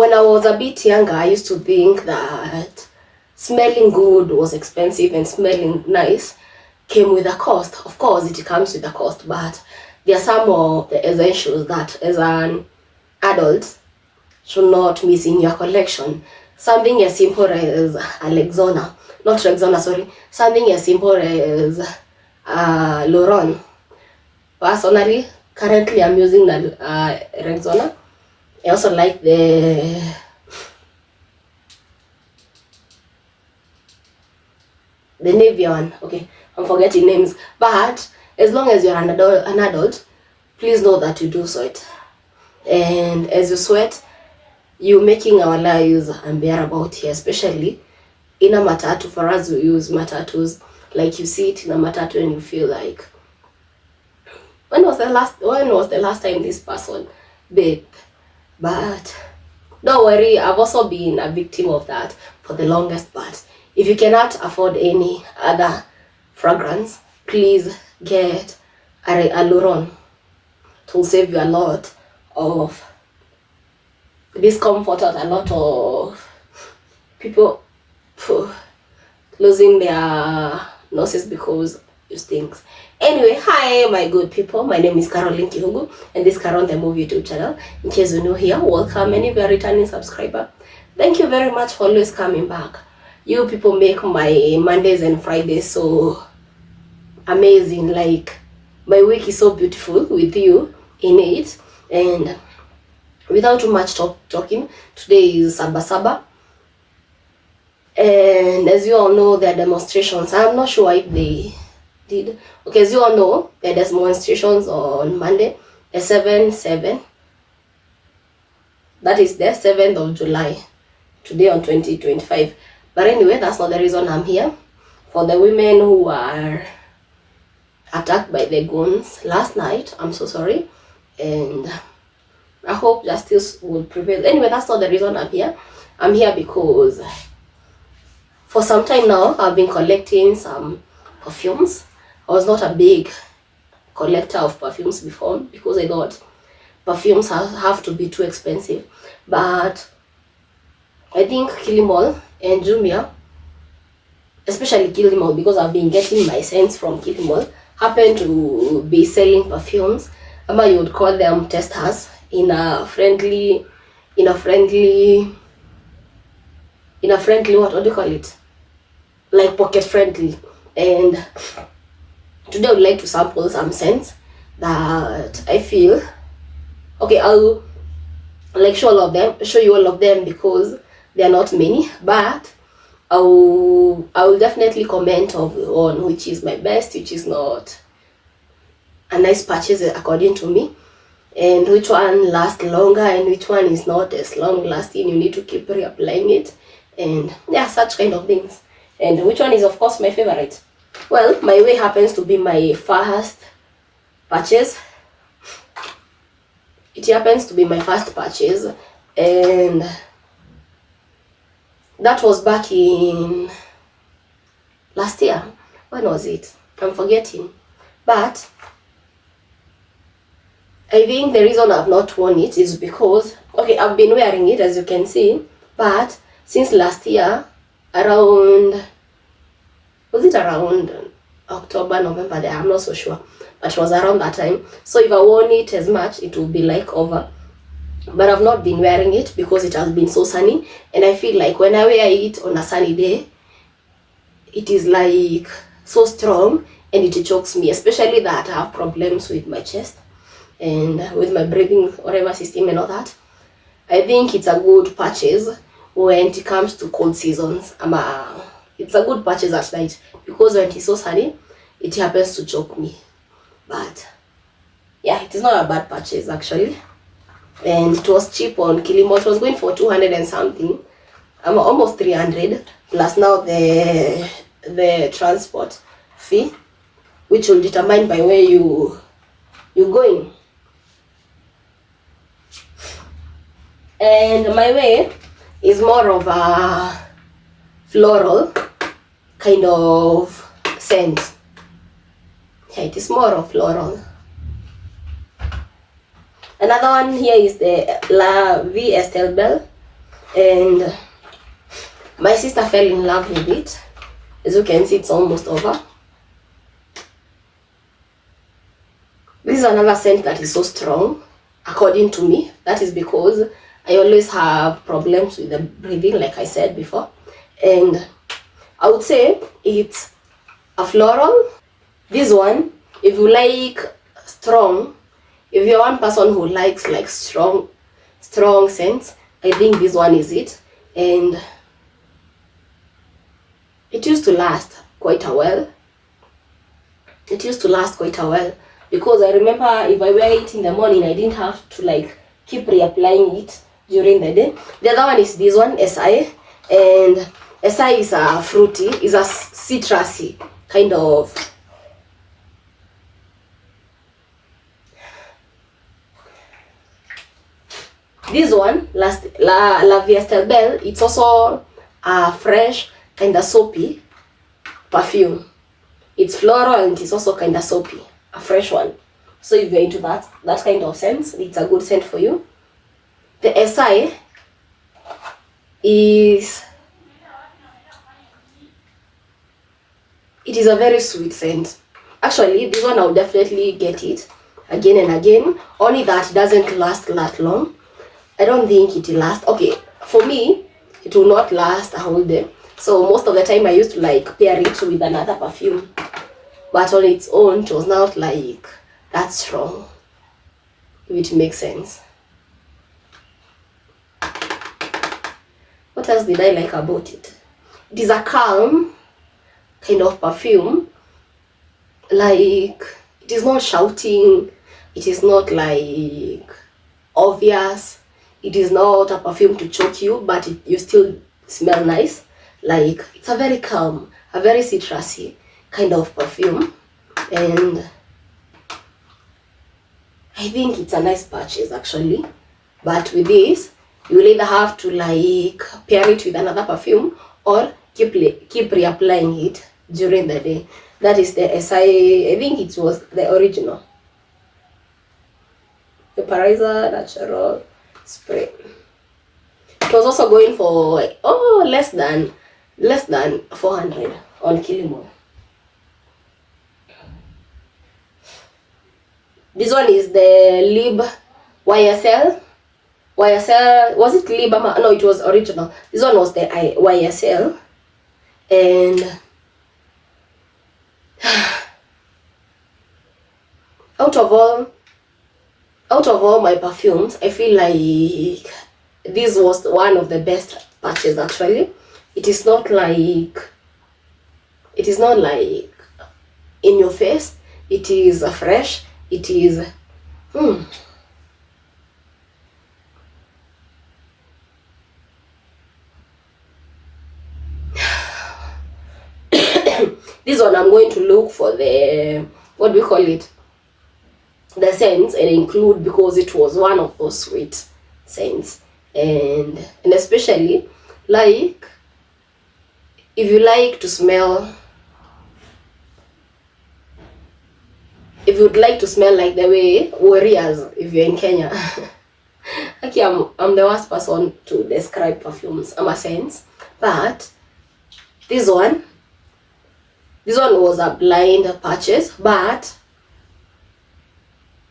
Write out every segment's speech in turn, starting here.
when I was a bit younger, I used to think that smelling good was expensive and smelling nice came with a cost. Of course, it comes with a cost, but there are some of the essentials that as an adult should not miss in your collection. Something as simple as a Rexona, not Rexona, sorry. Something as simple as Laurent. Personally, currently I'm using the Rexona. I also like the Navy one. Okay, I'm forgetting names. But as long as you're an adult, please know that you do sweat. And as you sweat, you're making our lives unbearable here, especially in a matatu. For us, we use matatus. Like you sit in a matatu and you feel like, when was the last time this person bathed? But don't worry, I've also been a victim of that for the longest part. If you cannot afford any other fragrance, please get a Laurent. It will save you a lot of discomfort and a lot of people losing their noses because you stink. Anyway, hi my good people, my name is Caroline Kihugu and this is Caron the Movie YouTube channel. In case you're new here, welcome, and if you're a returning subscriber, thank you very much for always coming back. You people make my Mondays and Fridays so amazing. Like, my week is so beautiful with you in it. And without too much talking, today is Sabasaba. And as you all know, there are demonstrations. I'm not sure if they did. Okay, as you all know, there are demonstrations on Monday, the 7/7. That is the 7th of July, today on 2025. But anyway, that's not the reason I'm here. For the women who were attacked by the goons last night, I'm so sorry. And I hope justice will prevail. Anyway, that's not the reason I'm here. I'm here because for some time now, I've been collecting some perfumes. I was not a big collector of perfumes before because I thought perfumes have to be too expensive. But I think Kilimall and Jumia, especially Kilimall, because I've been getting my scents from Kilimall, happen to be selling perfumes. You would call them testers in a friendly, what do you call it? Like pocket friendly. And today I would like to sample some scents that I feel, okay, I'll like show you all of them because there are not many, but I will definitely comment on which is my best, which is not a nice purchase according to me, and which one lasts longer and which one is not as long lasting. You need to keep reapplying it, and yeah, such kind of things. And which one is of course my favorite? Well, my way happens to be my first purchase. It happens to be my first purchase, and that was back in last year. When was it? I'm forgetting. But I think the reason I've not worn it is because, okay, I've been wearing it as you can see, but since last year, around, was it around October, November, I'm not so sure, but it was around that time. So if I worn it as much, it will be like over. But I've not been wearing it because it has been so sunny, and I feel like when I wear it on a sunny day, it is like so strong and it chokes me, especially that I have problems with my chest and with my breathing, whatever system and all that. I think it's a good purchase when it comes to cold seasons. It's a good purchase at night because when it's so sunny, it happens to choke me. But yeah, it is not a bad purchase actually. And it was cheap on Kilimall. It was going for 200 and something. Almost 300 plus now the transport fee, which will determine by where you're going. And my way is more of a floral kind of scent. Yeah, it is more of floral. Another one here is the La Vie Estelle Belle. and my sister fell in love with it. As you can see, it's almost over. This is another scent that is so strong, according to me. That is because I always have problems with the breathing, like I said before. And I would say it's a floral. This one, if you like strong, if you're one person who likes like strong scents, I think this one is it. And it used to last quite a while. It used to last quite a while, because I remember if I wear it in the morning, I didn't have to like keep reapplying it during the day. The other one is this one, SI, and SI is a fruity, is a citrusy kind of. This one, La Vie Belle, it's also a fresh kind of soapy perfume. It's floral and it's also kind of soapy, a fresh one. So if you're into that kind of scent, it's a good scent for you. The SI is, it is a very sweet scent. Actually, this one I'll definitely get it again and again, only that it doesn't last that long. I don't think it will last. Okay, for me, it will not last a whole day. So most of the time I used to like pair it with another perfume. But on its own, it was not like that strong, if it makes sense. What else did I like about it? It is a calm kind of perfume. Like, it is not shouting. It is not like obvious. It is not a perfume to choke you, but you still smell nice. Like, it's a very calm, a very citrusy kind of perfume, and I think it's a nice purchase actually. But with this, you will either have to like pair it with another perfume or keep reapplying it during the day. That is the SI, I think it was the original Vaporizer Natural Spray. It was also going for like, less than 400 on Kilimall. This one is the Lib YSL. Was it Lib? No, it was original. This one was the YSL. And out of all my perfumes, I feel like this was one of the best purchases actually. It is not like in your face. It is fresh. It is this one I'm going to look for the, what do we call it, the scents and include, because it was one of those sweet scents. And especially like if you like to smell, if you'd like to smell like the way warriors, if you're in Kenya. Okay, I'm the worst person to describe perfumes, I'm a sense, but this one was a blind purchase. But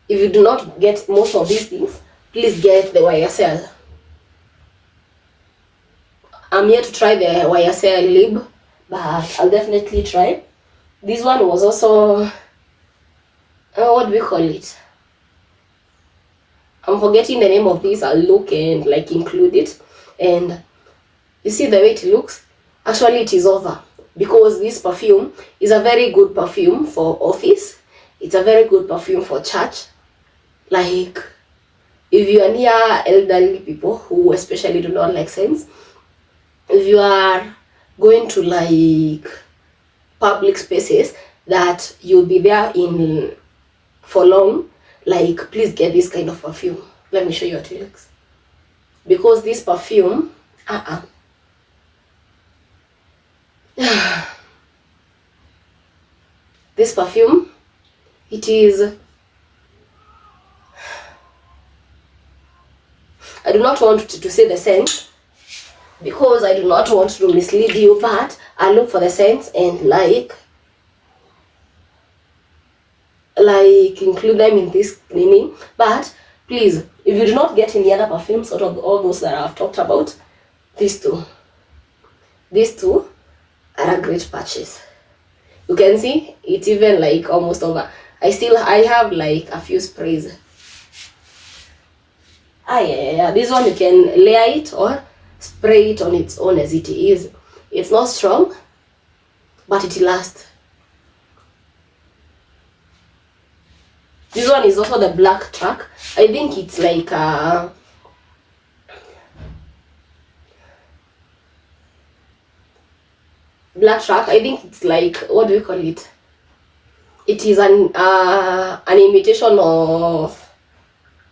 if you do not get most of these things, please get the YSL. I'm here to try the YSL Lib, but I'll definitely try. This one was also, what do we call it? I'm forgetting the name of this. I'll look and like include it. And you see the way it looks? Actually, it is over, because this perfume is a very good perfume for office. It's a very good perfume for church. Like, if you are near elderly people who especially do not like scents, if you are going to like public spaces that you'll be there in for long, like, please get this kind of perfume. Let me show you what it looks. Because this perfume, this perfume, it is, I do not want to say the scent, because I do not want to mislead you, but I look for the scents and like include them in this cleaning. But please, if you do not get any other perfumes out of all those that I've talked about, these two are a great purchase. You can see it's even like almost over. I have like a few sprays. Yeah. This one you can layer it or spray it on its own as it is. It's not strong, but it lasts. This one is also the black track. I think it's like black track. I think it's like, what do we call it? It is an imitation of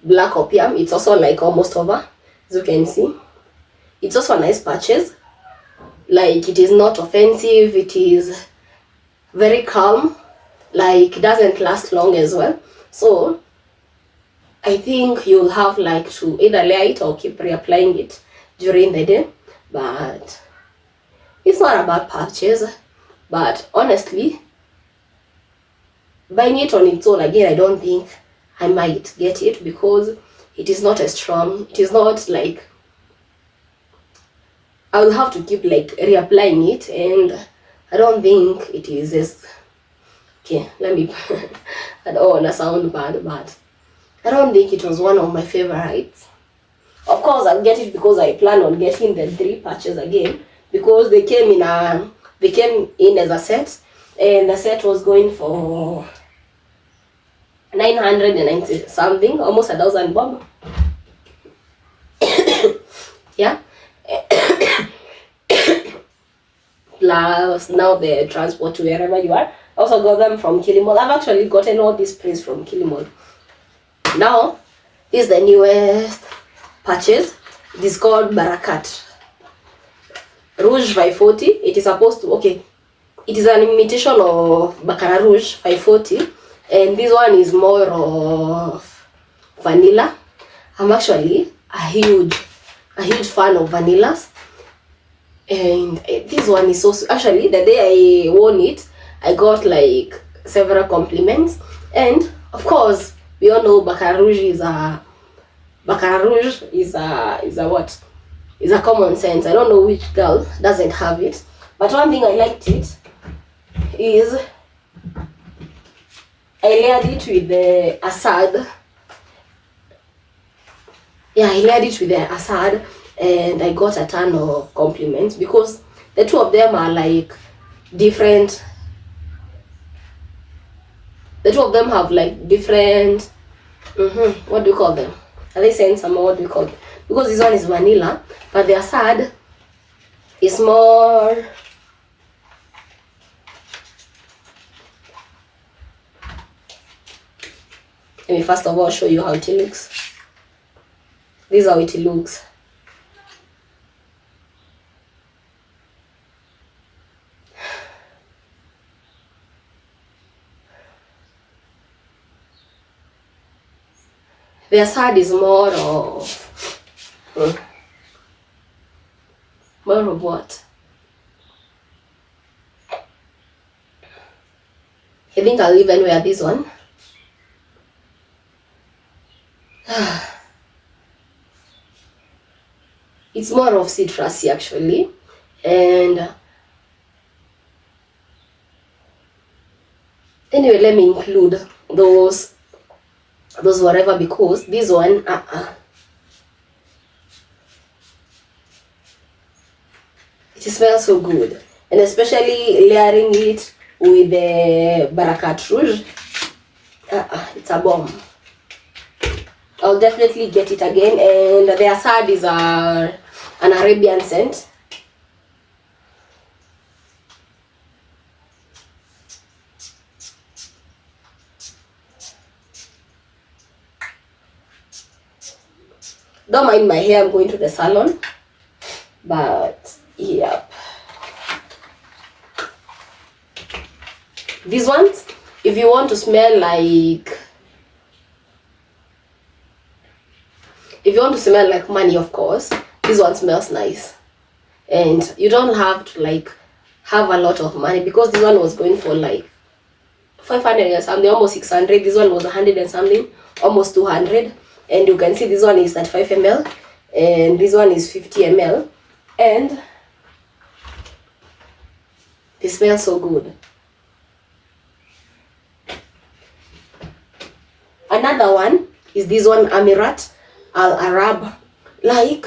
black opium. It's also like almost over, as you can see. It's also a nice purchase. Like, it is not offensive. It is very calm. Like, it doesn't last long as well. So I think you'll have like to either layer it or keep reapplying it during the day. But it's not a bad purchase. But honestly, buying it on its own, again, I don't think I might get it because it is not as strong. It is not like, I will have to keep like reapplying it, and I don't think it is as, okay, let me I don't want to sound bad, but I don't think it was one of my favorites. Of course, I'll get it because I plan on getting the 3 patches again, because they came in as a set, and the set was going for 990 something, almost 1,000 bob. Yeah. Plus now the transport to wherever you are. I also got them from Kilimall. I've actually gotten all these sprays from Kilimall. Now, this is the newest purchase. It is called Barakat Rouge 540. It is supposed to, okay, it is an imitation of Baccarat Rouge 540, and this one is more of vanilla. I'm actually a huge fan of vanillas, and this one is so actually, the day I won it, I got like several compliments. And of course, we all know Baccarat Rouge is a what? Is a common sense. I don't know which girl doesn't have it. But one thing I liked it is I layered it with the Assad. Yeah, I layered it with the Assad, and I got a ton of compliments because the two of them are like different. The two of them have like different, what do you call them? Are they saying some more? What do you call them? Because this one is vanilla, but the Assad is more, let me first of all show you how it looks. This is how it looks. The Assad is more of what? I think I'll even wear this one. It's more of citrusy actually, and anyway, let me include those whatever, because this one it smells so good, and especially layering it with the Barakat Rouge, it's a bomb. I'll definitely get it again. And the Assad is an Arabian scent. Don't mind my hair, I'm going to the salon. But yep, these ones, if you want to smell like, money, of course, this one smells nice. and you don't have to like have a lot of money, because this one was going for like 500 and something, almost 600. This one was 100 and something, almost 200. And you can see this one is 35 ml and this one is 50 ml, and they smell so good. Another one is this one, Amirat Al Arab. Like,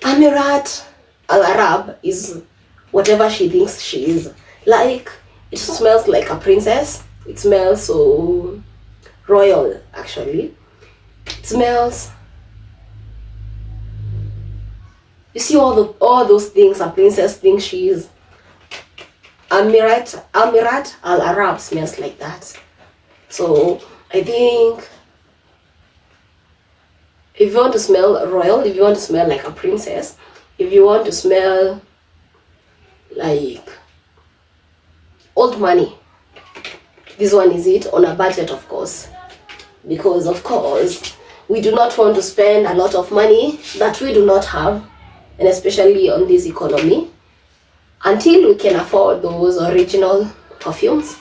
Amirat Al Arab is whatever she thinks she is. Like, it smells like a princess. It smells so royal, actually. It smells, you see all those things a princess thinks she is. Amirat Al Arab smells like that. So I think if you want to smell royal, if you want to smell like a princess, if you want to smell like old money, this one is it, on a budget, of course. Because of course we do not want to spend a lot of money that we do not have, and especially on this economy. Until we can afford those original perfumes,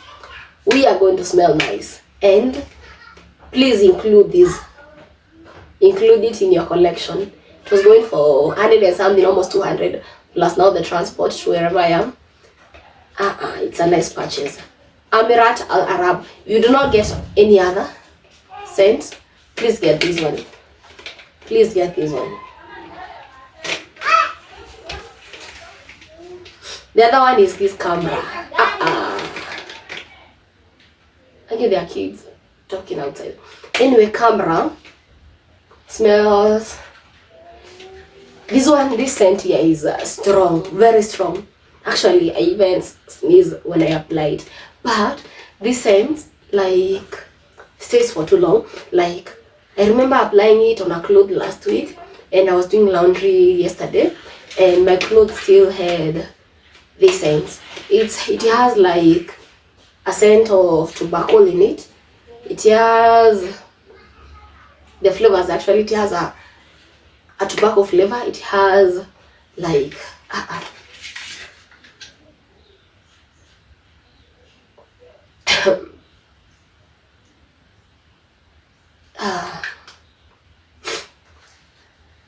we are going to smell nice. And please include this, include it in your collection. It was going for 100 and something, almost 200, plus now the transport to wherever I am. It's a nice purchase. Amirat Al Arab. If you do not get any other scent, please get this one. Please get this one. The other one is this camera. Okay, there are kids talking outside. Anyway, camera smells. This scent here is strong, very strong. Actually, I even sneeze when I apply it. But this scent, like, stays for too long. Like, I remember applying it on a cloth last week, and I was doing laundry yesterday, and my clothes still had this scent. It has like a scent of tobacco in it. It has the flavors, actually. It has a tobacco flavor. It has like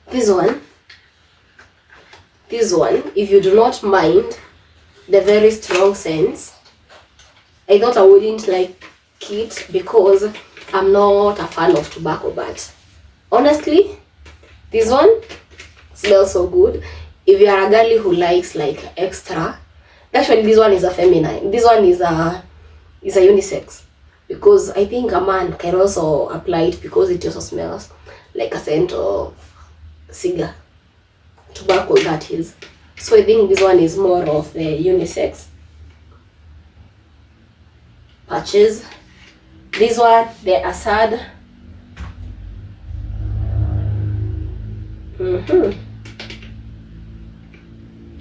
this one, if you do not mind the very strong scents, I thought I wouldn't like it because I'm not a fan of tobacco, but honestly, this one smells so good. If you are a girl who likes like extra, actually this one is a feminine. This one is a unisex, because I think a man can also apply it because it also smells like a scent of cigar, tobacco, that is. So I think this one is more of the unisex patches. This one, the Assad.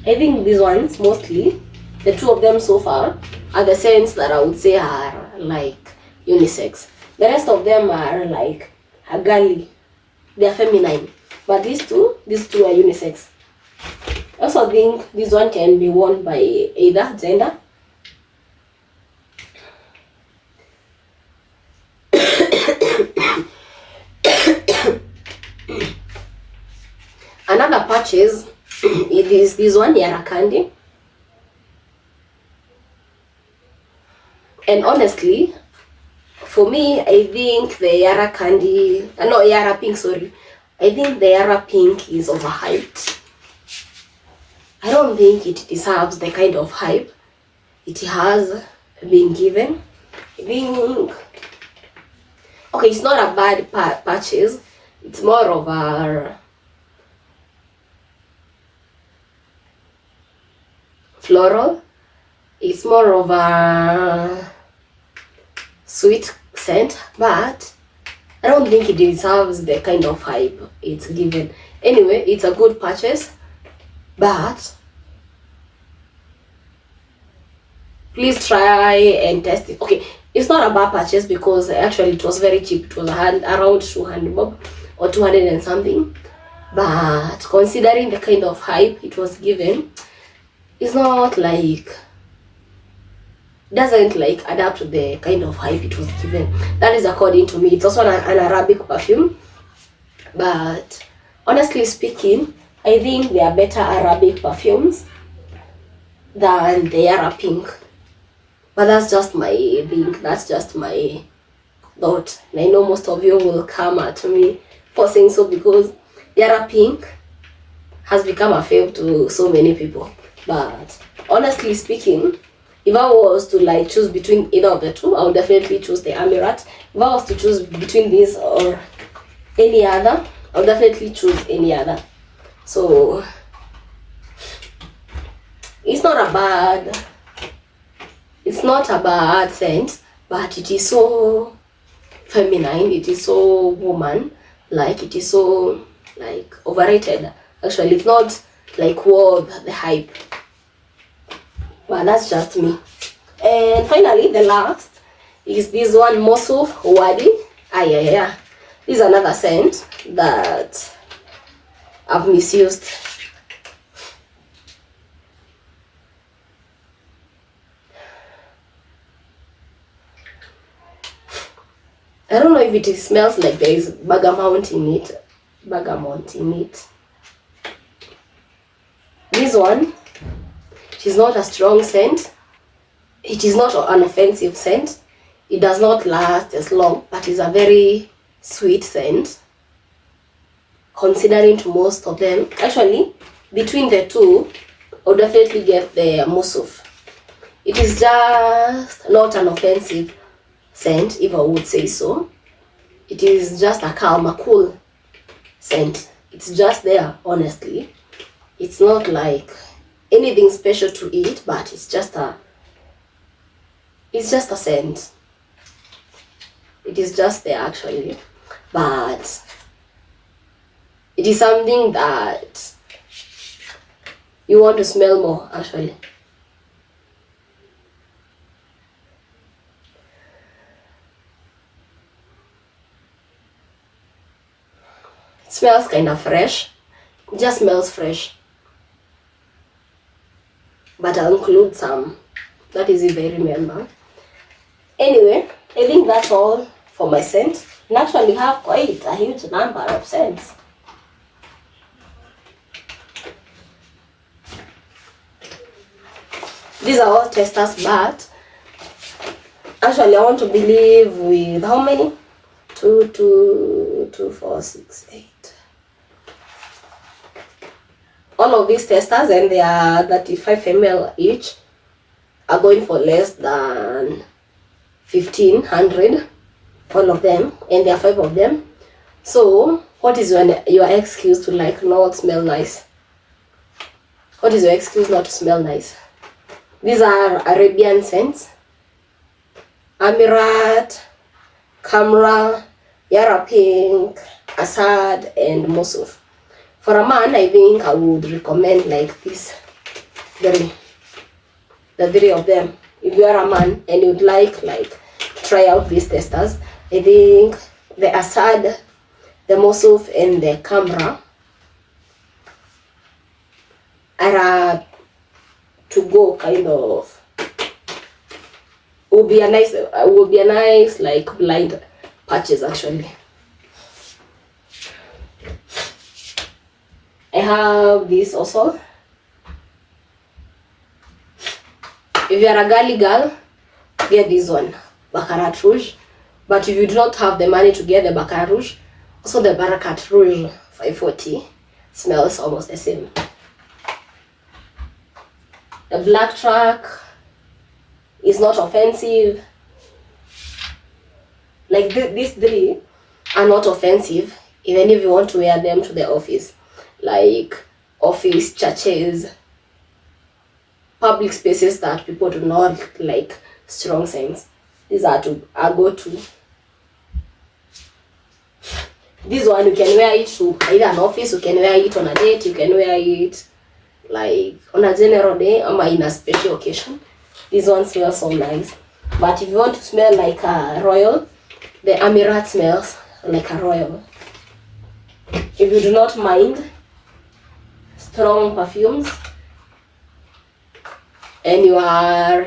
I think these ones, mostly the two of them so far, are the scents that I would say are like unisex. The rest of them are like a girly, they are feminine, but these two are unisex. I also think this one can be worn by either gender. Another purchase, it is this one, Yara Candy. And honestly, for me, I think the Yara Candy, no, Yara Pink, sorry. I think the Yara Pink is overhyped. I don't think it deserves the kind of hype it has been given. I think, okay, it's not a bad purchase. It's more of a floral. It's more of a sweet scent, but I don't think it deserves the kind of hype it's given. Anyway, it's a good purchase, but please try and test it. Okay, it's not a bad purchase because actually it was very cheap. It was around 200 bob or 200 and something. but considering the kind of hype it was given, it's not like, doesn't like adapt to the kind of hype it was given. That is according to me. It's also an Arabic perfume, but honestly speaking, I think there are better Arabic perfumes than the Yara Pink. But that's just my think, that's just my thought. And I know most of you will come at me for saying so, because Yara Pink has become a fave to so many people. But honestly speaking, if I was to like choose between either of the two, I would definitely choose the Amirat. If I was to choose between this or any other, I would definitely choose any other. So it's not a bad scent, but it is so feminine, it is so woman like, it is so like overrated. Actually, it's not like worth the hype. But that's just me. And finally, the last is this one, Mosuf Wadi. Yeah. This is another scent that I've misused. I don't know if it smells like there is bergamot in it. This one, it is not a strong scent. It is not an offensive scent. It does not last as long, but it's a very sweet scent, considering to most of them. Actually, between the two, I would definitely get the Musuf. It is just not an offensive scent, if I would say so. It is just a calm, a cool scent. It's just there, honestly. It's not like anything special to it, but it's just a scent. It is just there actually, but it is something that you want to smell more actually. It smells kind of fresh. It just smells fresh. But I'll include some. That is if I remember. Anyway, I think that's all for my scent. And actually have quite a huge number of scents. These are all testers, but actually I want to believe with how many? 2, 4, 6, 8. All of these testers, and they are 35 ml each, are going for less than 1,500, all of them, and there are 5 of them. So what is your excuse to like not smell nice? What is your excuse not to smell nice? These are Arabian scents: Amirat, Kamra, Yara Pink, Assad, and Mosuf. For a man, I think I would recommend like this the 3 of them. If you are a man and you'd like try out these testers, I think the Assad, the Mosuf, and the Kamra are to go kind of. Will be a nice like blind purchase actually. I have this also. If you are a girly girl, get this one, Baccarat Rouge. But if you do not have the money to get the Baccarat Rouge, also the Barakat Rouge 540 smells almost the same. The Black Track is not offensive. Like these 3 are not offensive, even if you want to wear them to the office, like office, churches, public spaces that people do not like strong scents. These are a go-to. This one you can wear it to either an office, you can wear it on a date, you can wear it like on a general day or in a special occasion. This one smells so nice. But if you want to smell like a royal, the Amirat smells like a royal. if you do not mind strong perfumes and you are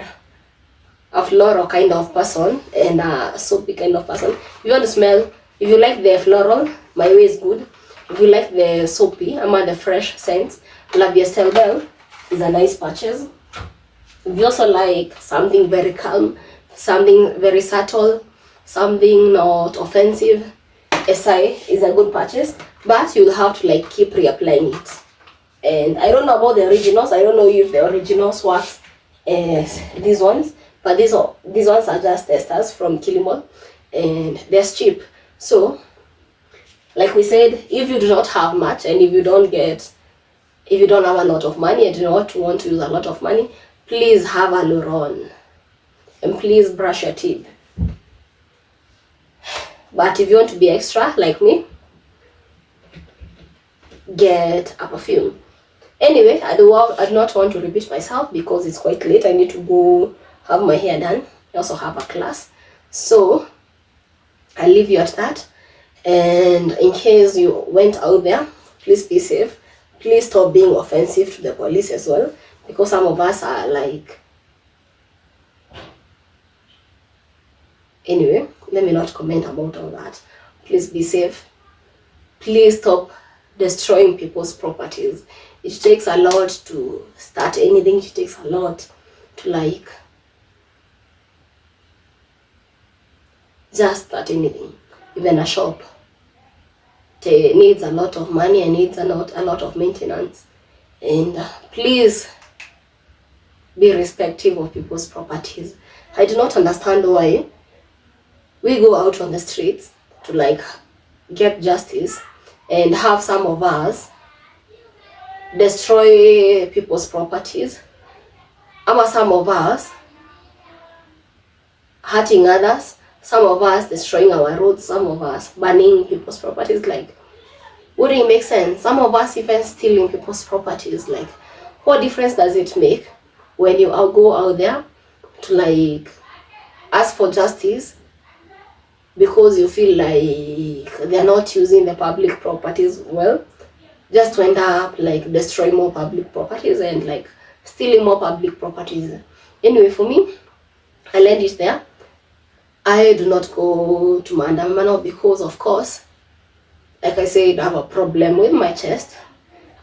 a floral kind of person and a soapy kind of person, if you want to smell, if you like the floral, my way is good. If you like the soapy, the fresh scents, La Vie Belle is a nice purchase. If you also like something very calm, something very subtle, something not offensive, SI is a good purchase, but you'll have to like keep reapplying it. And I don't know about the originals. I don't know if the originals work as these ones, but these ones are just testers from Kilimall, and they're cheap. So, like we said, if you do not have much and if you don't have a lot of money and do not want to use a lot of money, please have a Luron and please brush your teeth. But if you want to be extra like me, get a perfume. Anyway, I do not want to repeat myself because it's quite late. I need to go have my hair done. I also have a class, so I'll leave you at that. And in case you went out there, please be safe. Please stop being offensive to the police as well, because some of us are like, anyway, let me not comment about all that. Please be safe. Please stop destroying people's properties. It takes a lot to start anything. It takes a lot to like just start anything. Even a shop, it needs a lot of money and needs a lot of maintenance. And please be respectful of people's properties. I do not understand why we go out on the streets to like get justice and have some of us destroy people's properties, or some of us hurting others, some of us destroying our roads, some of us burning people's properties. Like, wouldn't it make sense? Some of us even stealing people's properties. Like, what difference does it make when you go out there to like ask for justice because you feel like they're not using the public properties well, just to end up like destroying more public properties and like stealing more public properties? Anyway, for me, I'll end it there. I do not go to Maandamano because, of course, like I said, I have a problem with my chest.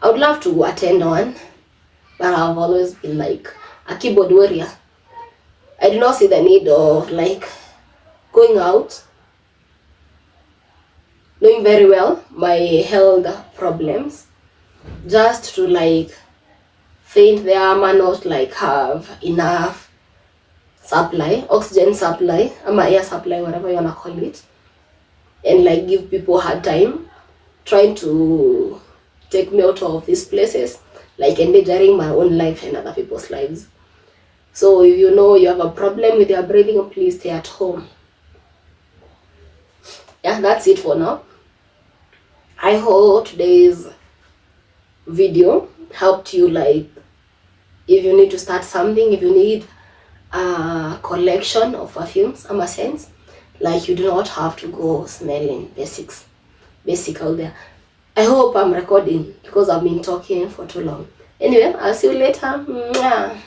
I would love to attend one, but I've always been like a keyboard warrior. I do not see the need of like going out, knowing very well my health problems, just to like faint there, not like have enough supply, oxygen supply, air supply, whatever you wanna call it, and like give people hard time trying to take me out of these places, like endangering my own life and other people's lives. So if you know you have a problem with your breathing, please stay at home. Yeah, that's it for now. I hope today's video helped you, like if you need to start something, if you need a collection of perfumes, scents, like you do not have to go smelling basic out there. I hope I'm recording because I've been talking for too long. Anyway, I'll see you later. Mwah.